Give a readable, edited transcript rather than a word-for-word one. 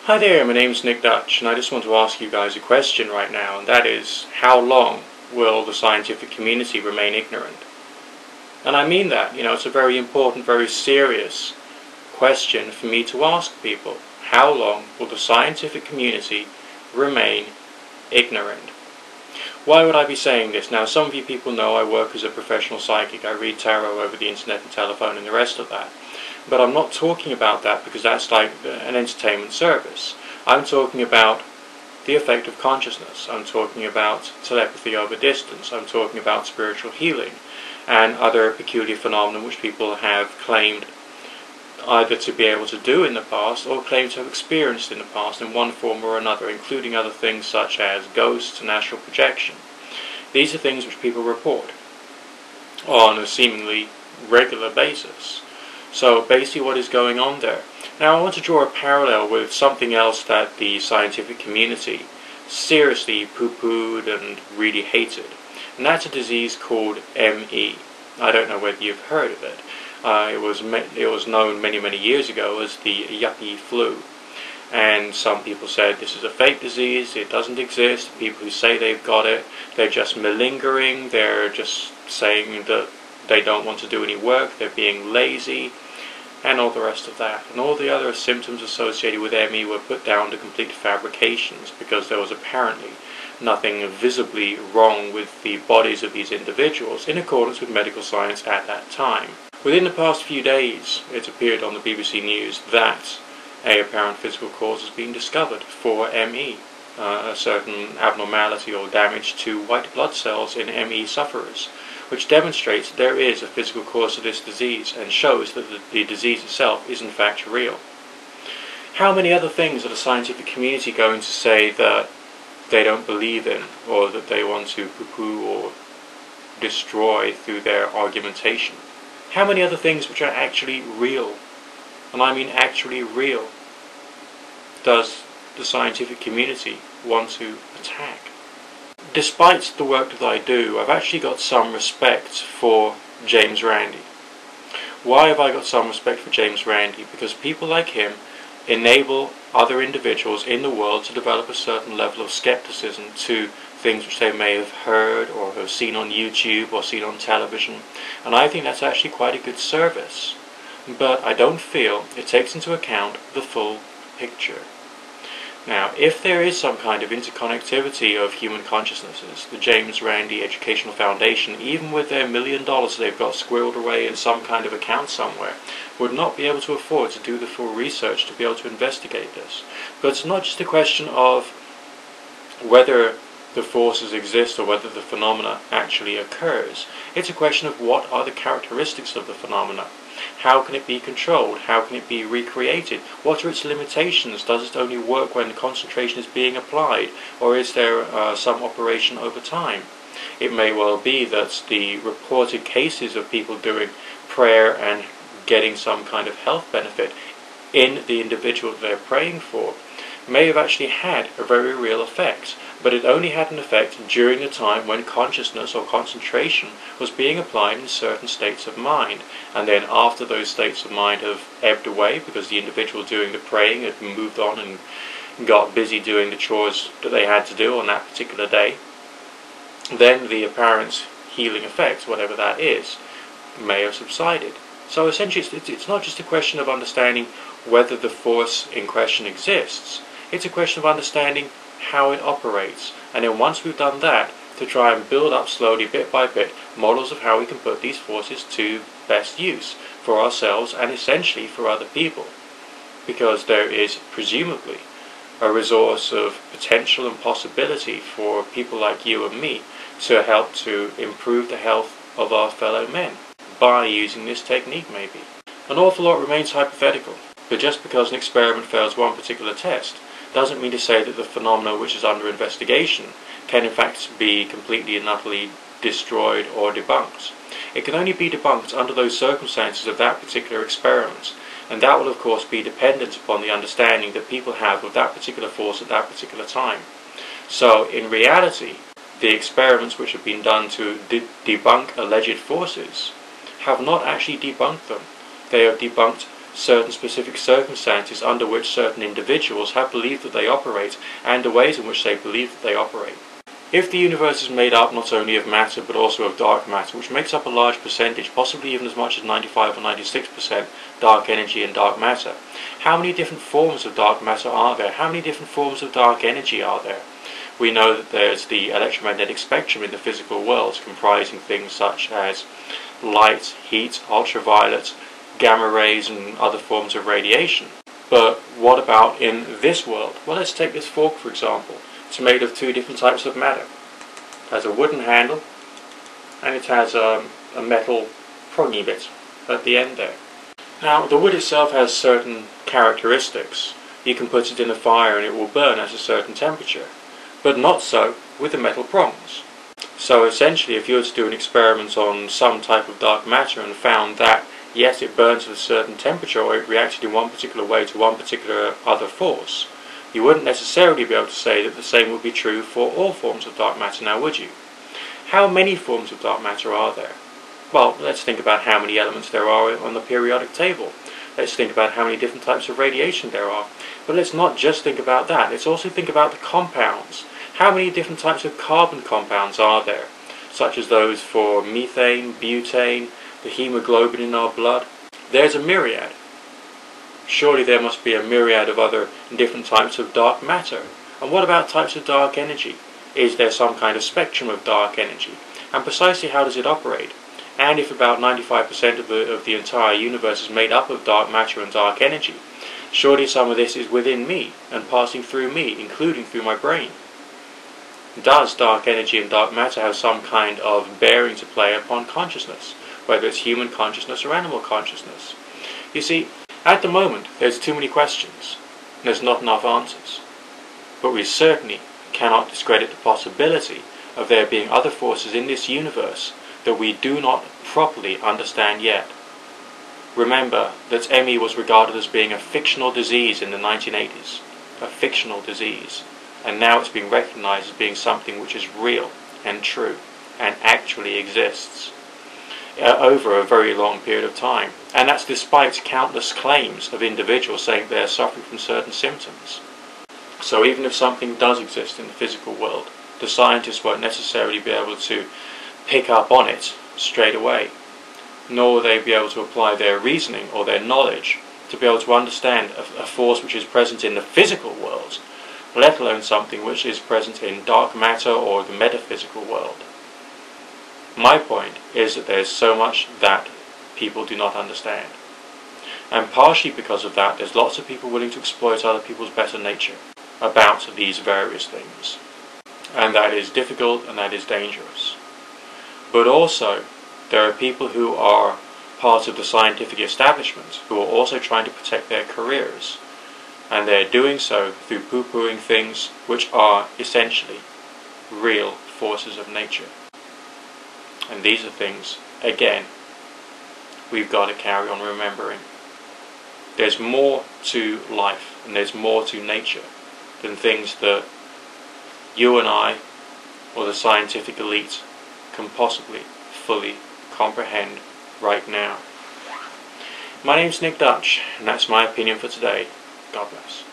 Hi there, my name's Nick Dutch, and I just want to ask you guys a question right now, and that is, how long will the scientific community remain ignorant? And I mean that, it's a very important, very serious question for me to ask people. How long will the scientific community remain ignorant? Why would I be saying this? Now, some of you people know I work as a professional psychic. I read tarot over the internet and telephone and the rest of that. But I'm not talking about that because that's like an entertainment service. I'm talking about the effect of consciousness. I'm talking about telepathy over distance. I'm talking about spiritual healing and other peculiar phenomena which people have claimed either to be able to do in the past or claim to have experienced in the past in one form or another, including other things such as ghosts and astral projection. These are things which people report on a seemingly regular basis. So basically what is going on there? Now I want to draw a parallel with something else that the scientific community seriously poo-pooed and really hated. And that's a disease called ME. I don't know whether you've heard of it. It was known many years ago as the yuppie flu. And some people said this is a fake disease, it doesn't exist. People who say they've got it, they're just malingering, they're just saying that they don't want to do any work, they're being lazy, and all the rest of that. And all the other symptoms associated with ME were put down to complete fabrications because there was apparently nothing visibly wrong with the bodies of these individuals in accordance with medical science at that time. Within the past few days, it appeared on the BBC News that an apparent physical cause has been discovered for ME, a certain abnormality or damage to white blood cells in ME sufferers, which demonstrates that there is a physical cause to this disease and shows that the disease itself is in fact real. How many other things are the scientific community going to say that they don't believe in, or that they want to poo-poo or destroy through their argumentation? How many other things which are actually real, and I mean actually real, does the scientific community want to attack? Despite the work that I do, I've actually got some respect for James Randi. Why have I got some respect for James Randi? Because people like him enable other individuals in the world to develop a certain level of skepticism to things which they may have heard or have seen on YouTube or seen on television. And I think that's actually quite a good service. But I don't feel it takes into account the full picture. Now, if there is some kind of interconnectivity of human consciousnesses, the James Randi Educational Foundation, even with their $1 million they've got squirreled away in some kind of account somewhere, would not be able to afford to do the full research to be able to investigate this. But it's not just a question of whether the forces exist or whether the phenomena actually occurs. It's a question of what are the characteristics of the phenomena. How can it be controlled? How can it be recreated? What are its limitations? Does it only work when concentration is being applied? Or is there some operation over time? It may well be that the reported cases of people doing prayer and getting some kind of health benefit in the individual they're praying for may have actually had a very real effect, but it only had an effect during the time when consciousness or concentration was being applied in certain states of mind, and then after those states of mind have ebbed away because the individual doing the praying had moved on and got busy doing the chores that they had to do on that particular day, then the apparent healing effect, whatever that is, may have subsided. So essentially it's not just a question of understanding whether the force in question exists. It's a question of understanding how it operates, and then once we've done that, to try and build up slowly, bit by bit, models of how we can put these forces to best use for ourselves and essentially for other people, because there is presumably a resource of potential and possibility for people like you and me to help to improve the health of our fellow men by using this technique. Maybe an awful lot remains hypothetical, but just because an experiment fails one particular test doesn't mean to say that the phenomena which is under investigation can in fact be completely and utterly destroyed or debunked. It can only be debunked under those circumstances of that particular experiment, and that will of course be dependent upon the understanding that people have of that particular force at that particular time. So in reality, the experiments which have been done to debunk alleged forces have not actually debunked them. They have debunked certain specific circumstances under which certain individuals have believed that they operate, and the ways in which they believe that they operate. If the universe is made up not only of matter but also of dark matter, which makes up a large percentage, possibly even as much as 95 or 96% dark energy and dark matter, how many different forms of dark matter are there? How many different forms of dark energy are there? We know that there's the electromagnetic spectrum in the physical world, comprising things such as light, heat, ultraviolet, gamma rays and other forms of radiation. But what about in this world? Well, let's take this fork for example. It's made of two different types of matter. It has a wooden handle and it has a metal prongy bit at the end there. Now, the wood itself has certain characteristics. You can put it in a fire and it will burn at a certain temperature, but not so with the metal prongs. So essentially, if you were to do an experiment on some type of dark matter and found that yes, it burns at a certain temperature, or it reacted in one particular way to one particular other force, you wouldn't necessarily be able to say that the same would be true for all forms of dark matter, now would you? How many forms of dark matter are there? Well, let's think about how many elements there are on the periodic table. Let's think about how many different types of radiation there are. But let's not just think about that, let's also think about the compounds. How many different types of carbon compounds are there? Such as those for methane, butane, the hemoglobin in our blood. There's a myriad. Surely there must be a myriad of other different types of dark matter. And what about types of dark energy? Is there some kind of spectrum of dark energy? And precisely how does it operate? And if about 95% of the entire universe is made up of dark matter and dark energy, surely some of this is within me and passing through me, including through my brain. Does dark energy and dark matter have some kind of bearing to play upon consciousness, whether it's human consciousness or animal consciousness? You see, at the moment, there's too many questions. There's not enough answers. But we certainly cannot discredit the possibility of there being other forces in this universe that we do not properly understand yet. Remember that ME was regarded as being a fictional disease in the 1980s. A fictional disease. And now it's being recognized as being something which is real and true and actually exists over a very long period of time. And that's despite countless claims of individuals saying they're suffering from certain symptoms. So even if something does exist in the physical world, the scientists won't necessarily be able to pick up on it straight away, nor will they be able to apply their reasoning or their knowledge to be able to understand a force which is present in the physical world, let alone something which is present in dark matter or the metaphysical world. My point is that there's so much that people do not understand. And partially because of that, there's lots of people willing to exploit other people's better nature about these various things. And that is difficult and that is dangerous. But also, there are people who are part of the scientific establishment who are also trying to protect their careers. And they're doing so through poo-pooing things which are essentially real forces of nature. And these are things, again, we've got to carry on remembering. There's more to life and there's more to nature than things that you and I or the scientific elite can possibly fully comprehend right now. My name's Nick Dutch, and that's my opinion for today. God bless.